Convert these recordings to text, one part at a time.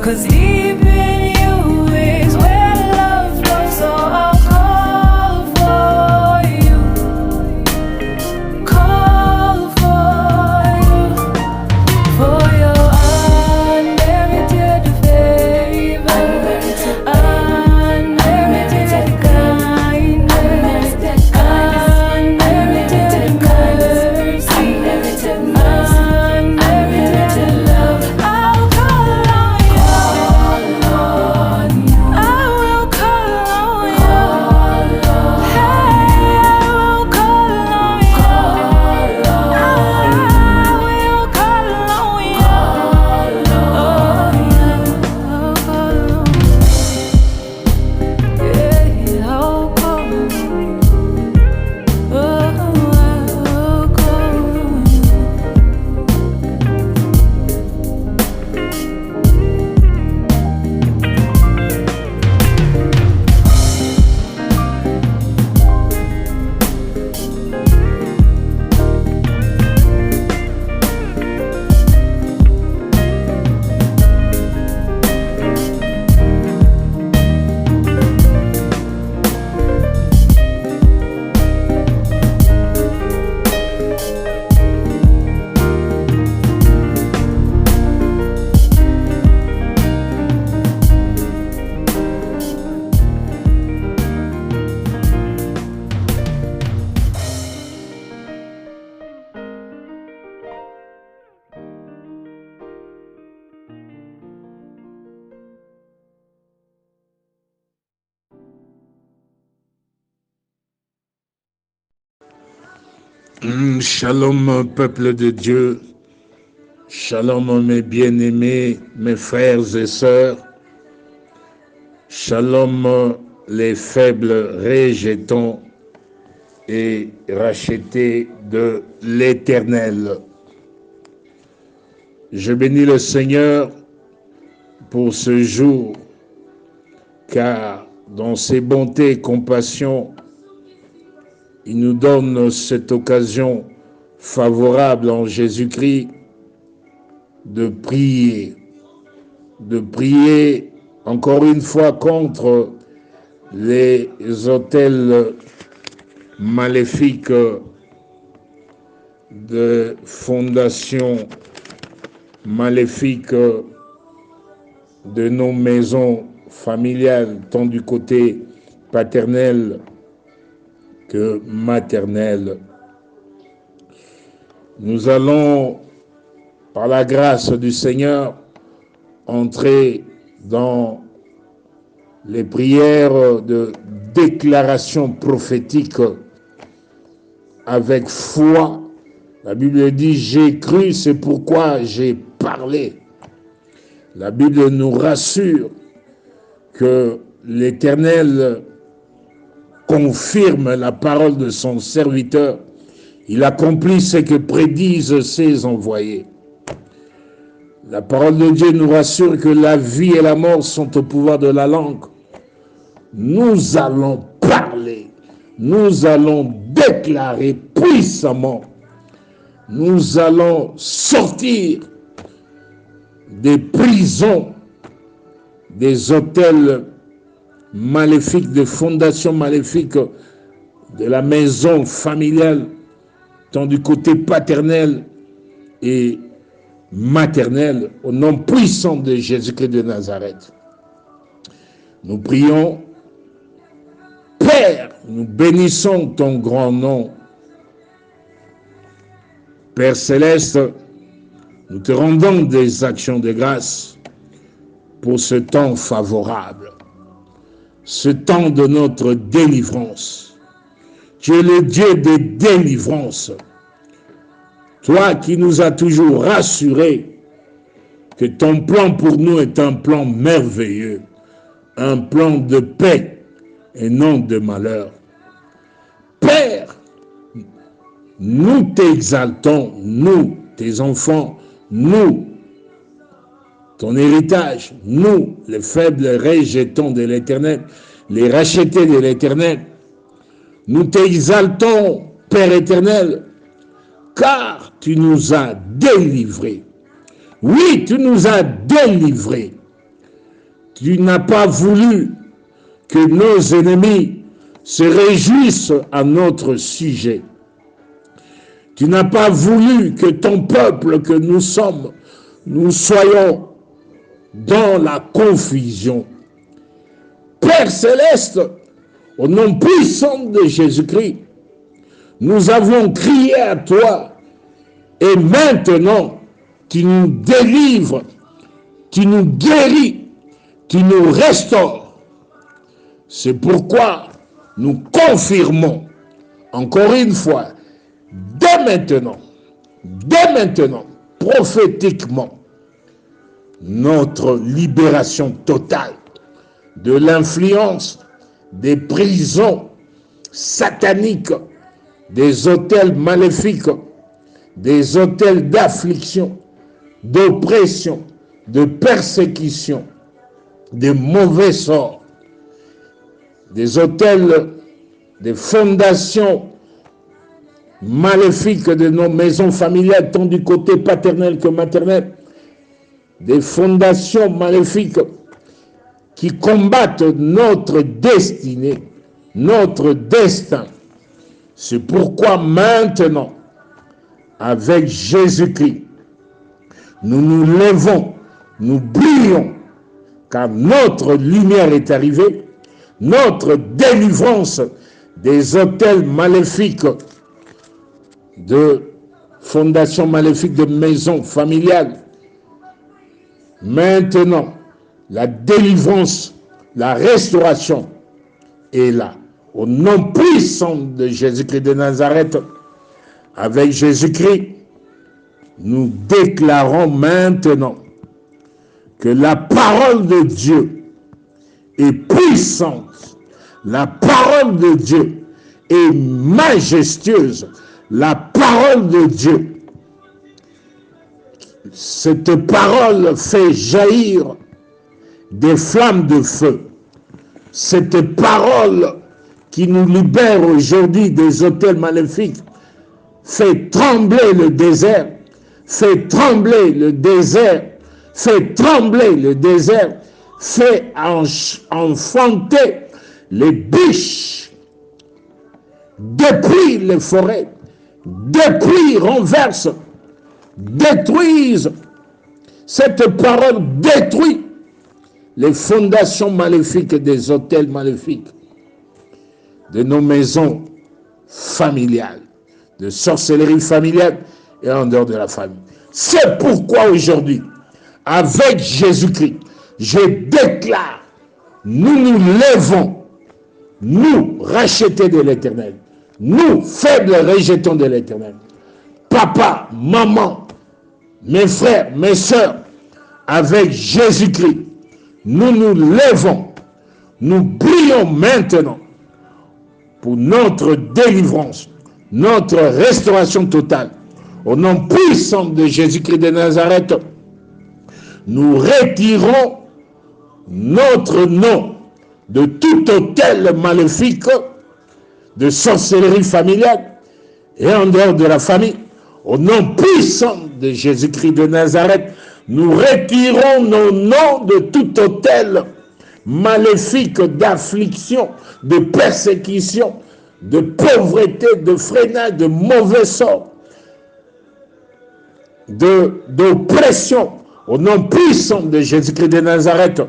'cause deep in you is where love flows. So I'll call for you, call for you, for your unmerited favor, unmerited kindness, unmerited mercy, unmerited love. I'll call on you. I will call on you. Hey, I will call on you. I will call on you. Oh, yeah, I'll call on you. Yeah, I'll call on you. Oh, I'll call on you. Shalom, peuple de Dieu. Shalom, mes bien-aimés, mes frères et sœurs. Shalom, les faibles rejetons et rachetés de l'Éternel. Je bénis le Seigneur pour ce jour, car dans ses bontés et compassions, il nous donne cette occasion favorable en Jésus-Christ de prier encore une fois contre les autels maléfiques de fondations maléfiques de nos maisons familiales, tant du côté paternel que maternel. Nous allons, par la grâce du Seigneur, entrer dans les prières de déclaration prophétique avec foi. La Bible dit « J'ai cru, c'est pourquoi j'ai parlé ». La Bible nous rassure que l'Éternel confirme la parole de son serviteur. Il accomplit ce que prédisent ses envoyés. La parole de Dieu nous rassure que la vie et la mort sont au pouvoir de la langue. Nous allons parler, nous allons déclarer puissamment, nous allons sortir des prisons, des hôtels maléfiques, des fondations maléfiques de la maison familiale, tant du côté paternel et maternel, au nom puissant de Jésus-Christ de Nazareth. Nous prions, Père, nous bénissons ton grand nom. Père céleste, nous te rendons des actions de grâce pour ce temps favorable, ce temps de notre délivrance. Tu es le Dieu des délivrances. Toi qui nous as toujours rassurés que ton plan pour nous est un plan merveilleux, un plan de paix et non de malheur. Père, nous t'exaltons, nous, tes enfants, nous, ton héritage, nous, les faibles rejetons de l'Éternel, les rachetés de l'Éternel. Nous t'exaltons, Père éternel, car tu nous as délivrés. Oui, tu nous as délivrés Tu n'as pas voulu que nos ennemis se réjouissent à notre sujet. Tu n'as pas voulu que ton peuple que nous sommes, nous soyons dans la confusion. Père céleste, au nom puissant de Jésus-Christ, nous avons crié à toi et maintenant tu nous délivres, tu nous guéris, tu nous restaures. C'est pourquoi nous confirmons encore une fois, dès maintenant, prophétiquement, notre libération totale de l'influence des prisons sataniques, des hôtels maléfiques, des hôtels d'affliction, d'oppression, de persécution, de mauvais sorts, des hôtels, des fondations maléfiques de nos maisons familiales, tant du côté paternel que maternel, des fondations maléfiques qui combattent notre destinée, notre destin. C'est pourquoi maintenant, avec Jésus-Christ, nous nous levons, nous brillons, car notre lumière est arrivée, notre délivrance des hôtels maléfiques, de fondations maléfiques, de maisons familiales. Maintenant, la délivrance, la restauration est là. Au nom puissant de Jésus-Christ de Nazareth, avec Jésus-Christ, nous déclarons maintenant que la parole de Dieu est puissante, la parole de Dieu est majestueuse, la parole de Dieu, cette parole fait jaillir des flammes de feu. Cette parole qui nous libère aujourd'hui des hôtels maléfiques fait trembler le désert, fait trembler le désert, fait trembler le désert, fait enfanter les biches, déplie les forêts, déplie, renverse, détruise. Cette parole détruit les fondations maléfiques des hôtels maléfiques, de nos maisons familiales, de sorcellerie familiale et en dehors de la famille. C'est pourquoi aujourd'hui, avec Jésus-Christ, je déclare, nous nous levons, nous rachetés de l'Éternel, nous faibles rejetons de l'Éternel. Papa, maman, mes frères, mes sœurs, avec Jésus-Christ, nous nous levons, nous brillons maintenant pour notre délivrance, notre restauration totale. Au nom puissant de Jésus-Christ de Nazareth, nous retirons notre nom de tout hôtel maléfique, de sorcellerie familiale et en dehors de la famille. Au nom puissant de Jésus-Christ de Nazareth, nous retirons nos noms de tout hôtel maléfique, d'affliction, de persécution, de pauvreté, de freinage, de mauvais sort, d'oppression. Au nom puissant de Jésus-Christ de Nazareth,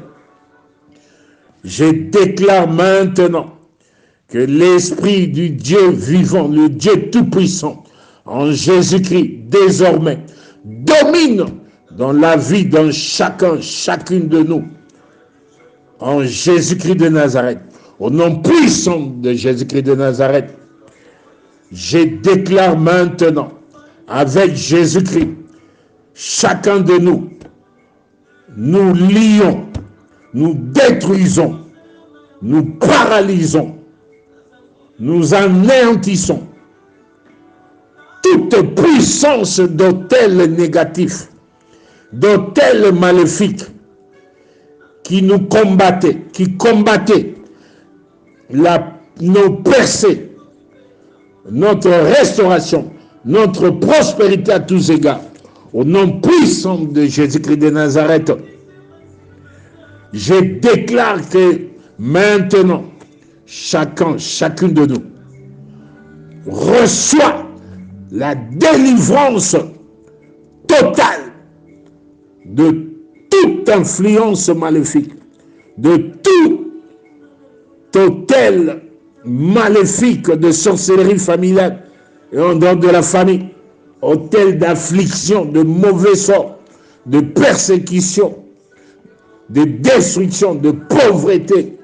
je déclare maintenant que l'Esprit du Dieu vivant, le Dieu tout-puissant, en Jésus-Christ, désormais, domine dans la vie d'un chacun, chacune de nous, en Jésus-Christ de Nazareth. Au nom puissant de Jésus-Christ de Nazareth, je déclare maintenant, avec Jésus-Christ, chacun de nous, nous lions, nous détruisons, nous paralysons, nous anéantissons toute puissance d'autel négatif, d'autel maléfique qui nous combattait, qui combattait nos percées, notre restauration, notre prospérité à tous égards. Au nom puissant de Jésus-Christ de Nazareth, Je déclare que maintenant, chacune de nous reçoit la délivrance totale de toute influence maléfique, de tout hôtel maléfique de sorcellerie familiale et en dehors de la famille, hôtel d'affliction, de mauvais sort, de persécution, de destruction, de pauvreté.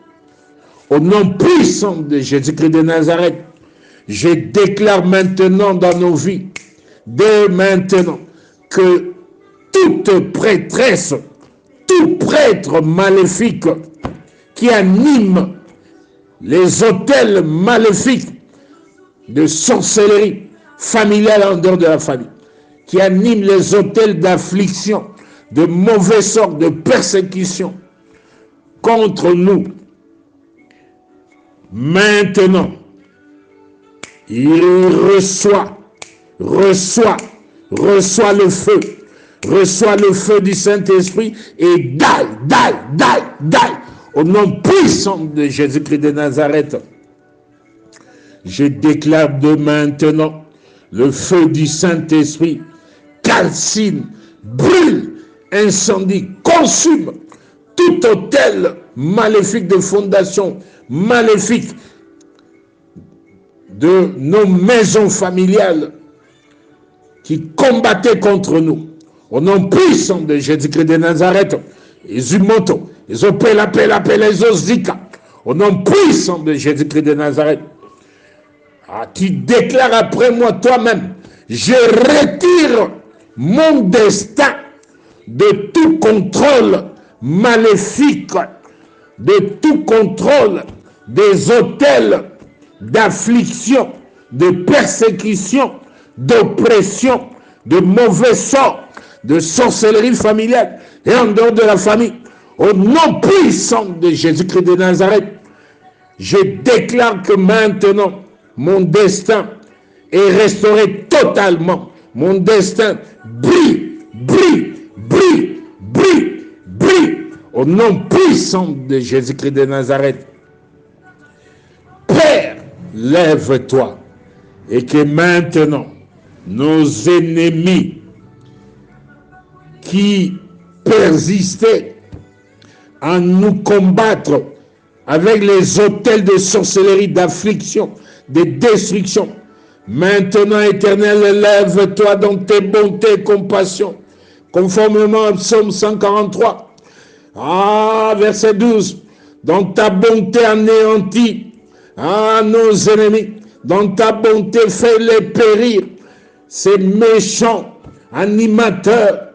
Au nom puissant de Jésus-Christ de Nazareth, je déclare maintenant dans nos vies, dès maintenant, que toute prêtresse, tout prêtre maléfique qui anime les hôtels maléfiques de sorcellerie familiale en dehors de la famille, qui anime les hôtels d'affliction, de mauvais sort, de persécution contre nous, maintenant, il reçoit le feu du Saint-Esprit et die, au nom puissant de Jésus-Christ de Nazareth. Je déclare de maintenant le feu du Saint-Esprit calcine, brûle, incendie, consume tout hôtel maléfique de fondation, maléfique de nos maisons familiales qui combattaient contre nous. Au nom puissant de Jésus-Christ de Nazareth, Izumoto, Isopela, Isozika, au nom puissant de Jésus-Christ de Nazareth. Ah, tu déclares après moi toi-même, je retire mon destin de tout contrôle maléfique, de tout contrôle des hôtels d'affliction, de persécution, d'oppression, de mauvais sort, de sorcellerie familiale et en dehors de la famille. Au nom puissant de Jésus-Christ de Nazareth, je déclare que maintenant, mon destin est restauré totalement. Mon destin brille. Au nom puissant de Jésus-Christ de Nazareth. Père, lève-toi et que maintenant, nos ennemis qui persistaient à nous combattre avec les hôtels de sorcellerie, d'affliction, de destruction. Maintenant, Éternel, lève-toi dans tes bontés et compassions, conformément à Psaume 143. Verset 12. Dans ta bonté anéantis nos ennemis. Dans ta bonté fais-les périr. Ces méchants animateurs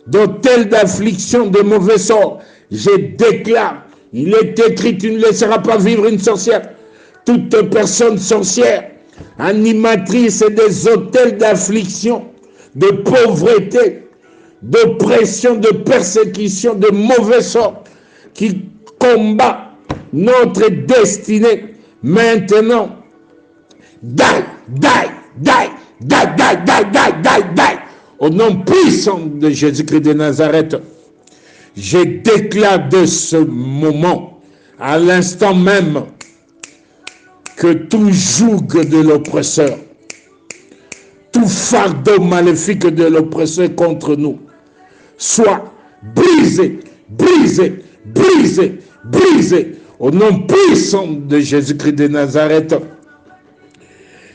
d'hôtels d'affliction, de mauvais sort. Je déclare, il est écrit, tu ne laisseras pas vivre une sorcière. Toute personne sorcière, animatrice des hôtels d'affliction, de pauvreté, d'oppression, de persécution, de mauvais sort, qui combat notre destinée, maintenant, die. Au nom puissant de Jésus-Christ de Nazareth, je déclare de ce moment, à l'instant même, que tout joug de l'oppresseur, tout fardeau maléfique de l'oppresseur contre nous, soit brisé, au nom puissant de Jésus-Christ de Nazareth.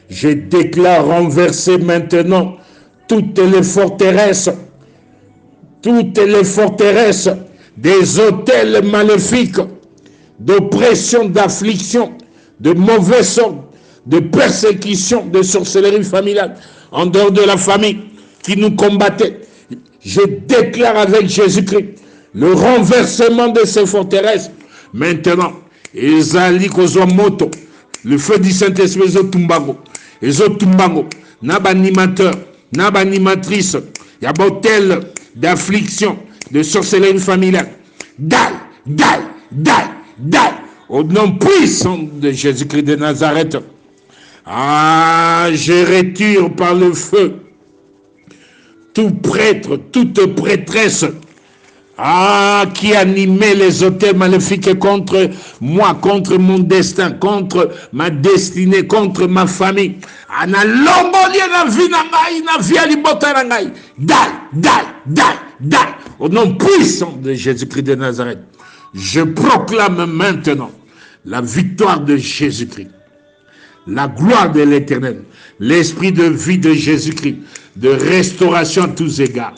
Je déclare renverser maintenant toutes les forteresses des hôtels maléfiques, d'oppression, d'affliction, de mauvais sort, de persécution, de sorcellerie familiale, en dehors de la famille, qui nous combattait. Je déclare avec Jésus-Christ le renversement de ces forteresses. Maintenant, Ezali Kozomoto, le feu du Saint-Esprit, Ezotumbango, Naba animateur, Naba animatrice, Yaba hôtel d'affliction, de sorcellerie familiale. Die. Au nom puissant de Jésus-Christ de Nazareth. Je retire par le feu tout prêtre, toute prêtresse qui animait les autels maléfiques contre moi, contre mon destin, contre ma destinée, contre ma famille. Na lombolie na vie na ngai, na vie alibota na ngai. Die. Au nom puissant de Jésus-Christ de Nazareth, je proclame maintenant la victoire de Jésus-Christ, la gloire de l'Éternel, l'esprit de vie de Jésus-Christ, de restauration à tous égards,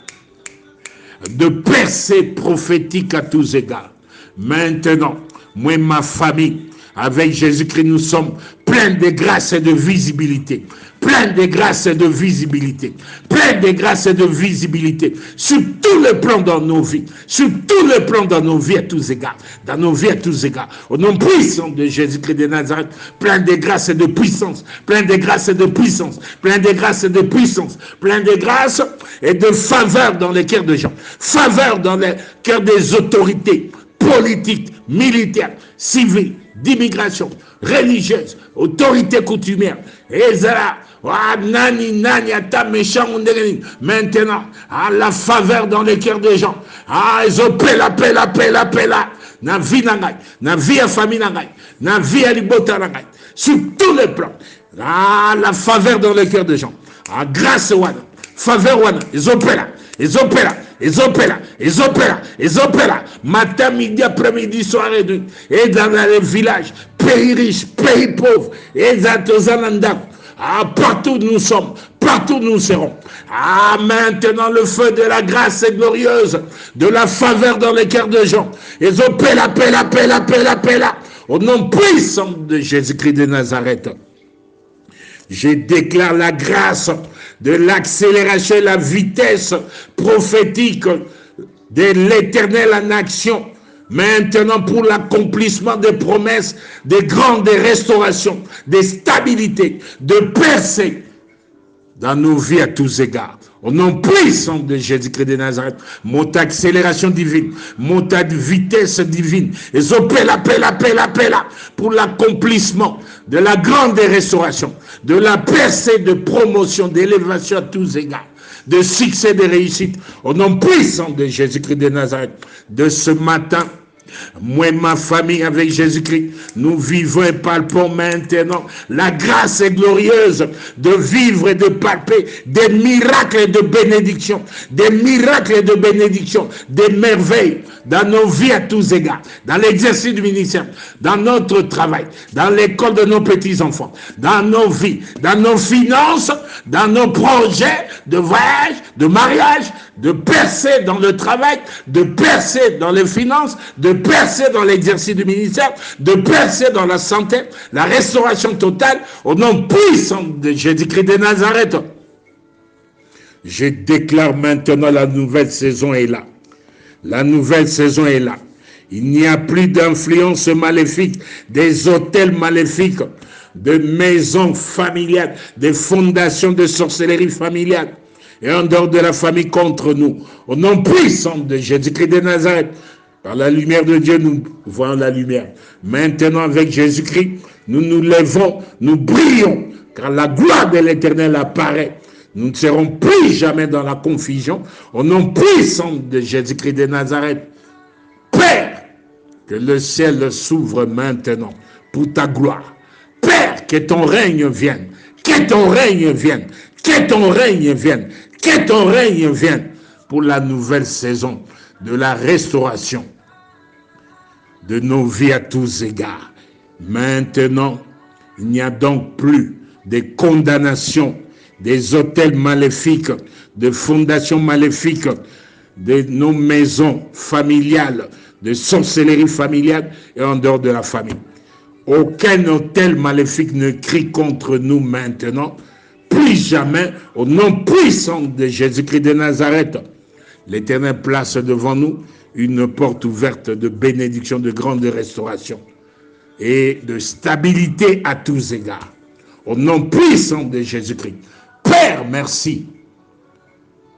de percée prophétique à tous égards. Maintenant, moi et ma famille, avec Jésus-Christ, nous sommes pleins de grâce et de visibilité. Plein de grâce et de visibilité. Plein de grâce et de visibilité. Sur tous les plans dans nos vies. Sur tous les plans dans nos vies à tous égards. Dans nos vies à tous égards. Au nom puissant de Jésus-Christ de Nazareth. Plein de grâce et de puissance. Plein de grâce et de puissance. Plein de grâce et de puissance. Plein de grâce et de faveur dans les cœurs des gens. Faveur dans les cœurs des autorités politiques, militaires, civiles, d'immigration, religieuse, autorité coutumière. Et ça, maintenant, la faveur dans les cœurs des gens. Ils ont paix la. Na vie nangai, na vie à famille nangai, na vie à libota nangai. Sur tous les plans. La faveur dans les cœurs des gens. Grâce wana, faveur wana, ils ont paix là. Matin, midi, après-midi, soir et nuit. Et dans les villages, pays riches, pays pauvres. Et dans partout nous sommes, partout nous serons. Maintenant le feu de la grâce est glorieuse, de la faveur dans les cœurs des gens. Ils ont paix là. Au nom puissant de Jésus-Christ de Nazareth. Je déclare la grâce de l'accélération et la vitesse prophétique de l'Éternel en action. Maintenant pour l'accomplissement des promesses, des grandes restaurations, des stabilités, de percées dans nos vies à tous égards. Au nom puissant de Jésus-Christ de Nazareth, monte accélération divine, monte vitesse divine, et paix là, pour l'accomplissement de la grande restauration, de la percée de promotion, d'élévation à tous égards, de succès, de réussite. Au nom puissant de Jésus-Christ de Nazareth, de ce matin, moi et ma famille avec Jésus-Christ, nous vivons et palpons maintenant la grâce est glorieuse de vivre et de palper des miracles et de bénédictions, des merveilles dans nos vies à tous égards, dans l'exercice du ministère, dans notre travail, dans l'école de nos petits-enfants, dans nos vies, dans nos finances, dans nos projets de voyage, de mariage, de percer dans le travail, de percer dans les finances, de percer dans l'exercice du ministère, de percer dans la santé, la restauration totale, au nom puissant de Jésus-Christ de Nazareth. Je déclare maintenant la nouvelle saison est là. La nouvelle saison est là. Il n'y a plus d'influence maléfique, des hôtels maléfiques, de maisons familiales, des fondations de sorcellerie familiale. Et en dehors de la famille contre nous. Au nom puissant de Jésus-Christ de Nazareth, par la lumière de Dieu, nous voyons la lumière. Maintenant, avec Jésus-Christ, nous nous levons, nous brillons, car la gloire de l'Éternel apparaît. Nous ne serons plus jamais dans la confusion. Au nom puissant de Jésus-Christ de Nazareth, Père, que le ciel s'ouvre maintenant pour ta gloire. Père, que ton règne vienne, que ton règne vienne, que ton règne vienne. Que ton règne vienne pour la nouvelle saison de la restauration de nos vies à tous égards. Maintenant, il n'y a donc plus de condamnation, des hôtels maléfiques, de fondations maléfiques, de nos maisons familiales, de sorcellerie familiale et en dehors de la famille. Aucun hôtel maléfique ne crie contre nous maintenant. Plus jamais, au nom puissant de Jésus-Christ de Nazareth, l'Éternel place devant nous une porte ouverte de bénédiction, de grande restauration et de stabilité à tous égards. Au nom puissant de Jésus-Christ. Père, merci.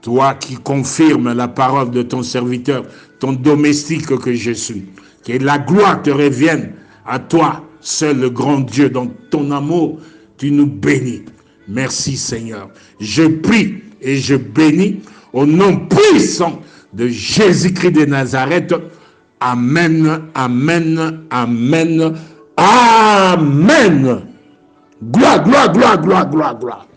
Toi qui confirmes la parole de ton serviteur, ton domestique que je suis. Que la gloire te revienne à toi, seul le grand Dieu, dans ton amour, tu nous bénis. Merci Seigneur. Je prie et je bénis au nom puissant de Jésus-Christ de Nazareth. Amen, amen, amen, amen. Gloire, gloire, gloire, gloire, gloire, gloire.